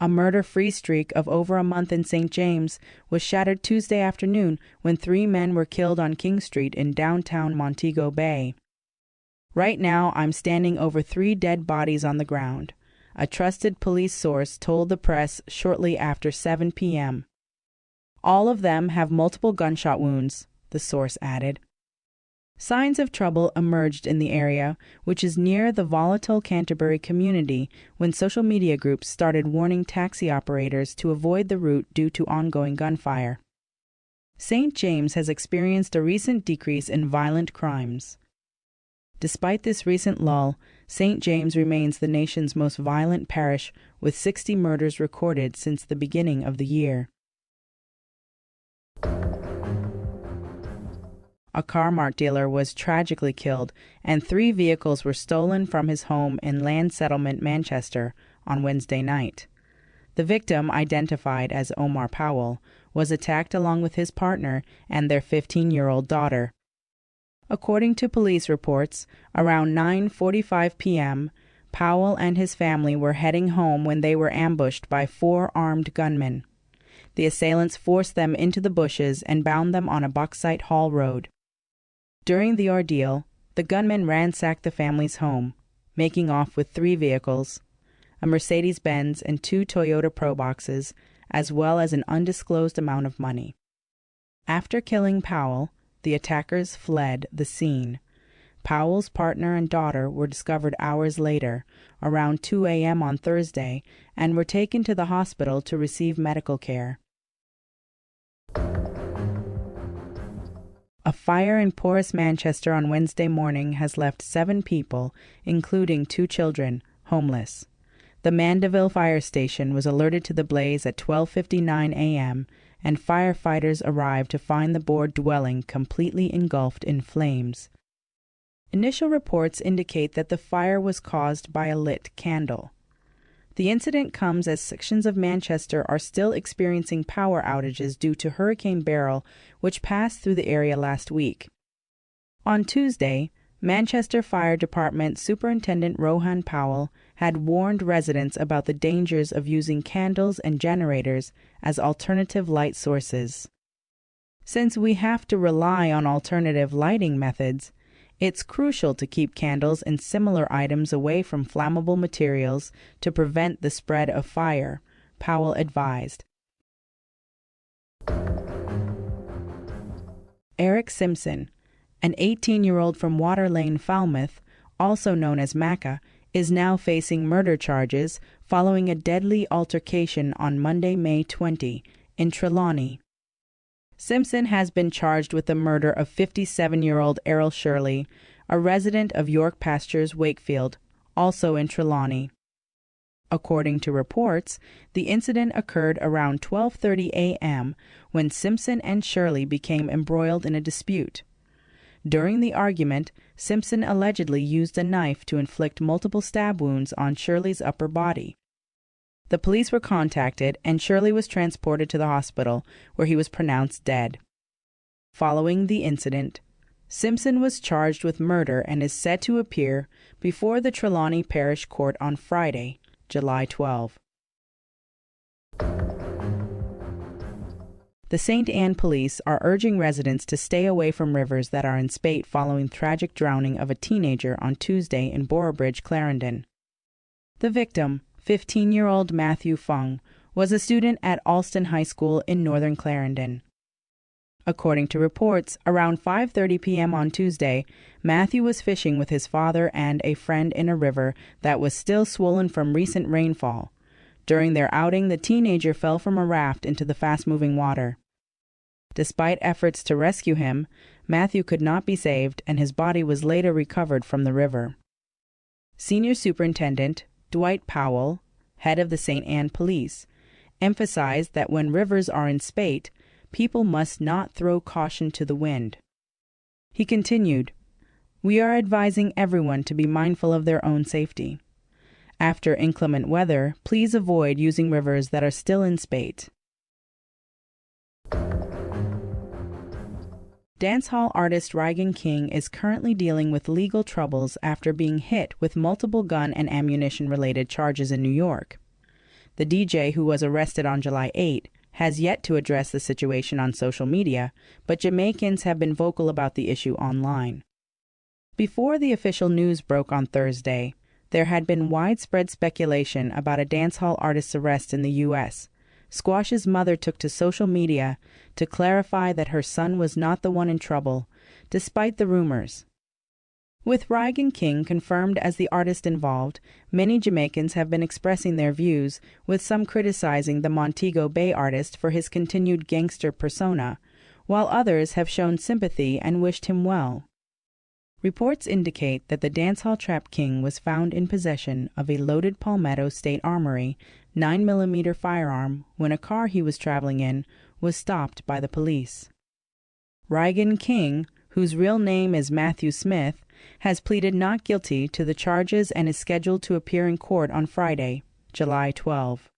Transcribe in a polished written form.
A murder-free streak of over a month in St. James was shattered Tuesday afternoon when 3 men were killed on King Street in downtown Montego Bay. "Right now, I'm standing over 3 dead bodies on the ground," a trusted police source told the press shortly after 7 p.m. "All of them have multiple gunshot wounds," the source added. Signs of trouble emerged in the area, which is near the volatile Canterbury community, when social media groups started warning taxi operators to avoid the route due to ongoing gunfire. St. James has experienced a recent decrease in violent crimes. Despite this recent lull, St. James remains the nation's most violent parish, with 60 murders recorded since the beginning of the year. A car Mart dealer was tragically killed, and 3 vehicles were stolen from his home in Land Settlement, Manchester, on Wednesday night. The victim, identified as Omar Powell, was attacked along with his partner and their 15-year-old daughter. According to police reports, around 9:45 p.m., Powell and his family were heading home when they were ambushed by 4 armed gunmen. The assailants forced them into the bushes and bound them on a Bauxite Hall road. During the ordeal, the gunmen ransacked the family's home, making off with 3 vehicles, a Mercedes-Benz and 2 Toyota Proboxes, as well as an undisclosed amount of money. After killing Powell, the attackers fled the scene. Powell's partner and daughter were discovered hours later, around 2 a.m. on Thursday, and were taken to the hospital to receive medical care. A fire in porous Manchester on Wednesday morning has left 7 people, including 2 children, homeless. The Mandeville Fire Station was alerted to the blaze at 12:59 a.m., and firefighters arrived to find the board dwelling completely engulfed in flames. Initial reports indicate that the fire was caused by a lit candle. The incident comes as sections of Manchester are still experiencing power outages due to Hurricane Beryl, which passed through the area last week. On Tuesday, Manchester Fire Department Superintendent Rohan Powell had warned residents about the dangers of using candles and generators as alternative light sources. Since we have to rely on alternative lighting methods, it's crucial to keep candles and similar items away from flammable materials to prevent the spread of fire, Powell advised. Eric Simpson, an 18-year-old from Water Lane, Falmouth, also known as Macca, is now facing murder charges following a deadly altercation on Monday, May 20, in Trelawney. Simpson has been charged with the murder of 57-year-old Errol Shirley, a resident of York Pastures, Wakefield, also in Trelawney. According to reports, the incident occurred around 12:30 a.m. when Simpson and Shirley became embroiled in a dispute. During the argument, Simpson allegedly used a knife to inflict multiple stab wounds on Shirley's upper body. The police were contacted, and Shirley was transported to the hospital, where he was pronounced dead. Following the incident, Simpson was charged with murder and is set to appear before the Trelawney Parish Court on Friday, July 12. The St. Anne police are urging residents to stay away from rivers that are in spate following tragic drowning of a teenager on Tuesday in Boroughbridge, Clarendon. The victim, 15-year-old Matthew Fung, was a student at Alston High School in northern Clarendon. According to reports, around 5:30 p.m. on Tuesday, Matthew was fishing with his father and a friend in a river that was still swollen from recent rainfall. During their outing, the teenager fell from a raft into the fast-moving water. Despite efforts to rescue him, Matthew could not be saved, and his body was later recovered from the river. Senior Superintendent Dwight Powell, head of the St. Anne Police, emphasized that when rivers are in spate, people must not throw caution to the wind. He continued, "We are advising everyone to be mindful of their own safety. After inclement weather, please avoid using rivers that are still in spate." Dancehall artist Rygin is currently dealing with legal troubles after being hit with multiple gun and ammunition-related charges in New York. The DJ, who was arrested on July 8, has yet to address the situation on social media, but Jamaicans have been vocal about the issue online. Before the official news broke on Thursday, there had been widespread speculation about a dancehall artist's arrest in the U.S. Squash's mother took to social media to clarify that her son was not the one in trouble, despite the rumors. With Rygin King confirmed as the artist involved, many Jamaicans have been expressing their views, with some criticizing the Montego Bay artist for his continued gangster persona, while others have shown sympathy and wished him well. Reports indicate that the dancehall trap king was found in possession of a loaded Palmetto State Armory 9mm firearm when a car he was traveling in was stopped by the police. Rygin King, whose real name is Matthew Smith, has pleaded not guilty to the charges and is scheduled to appear in court on Friday, July 12.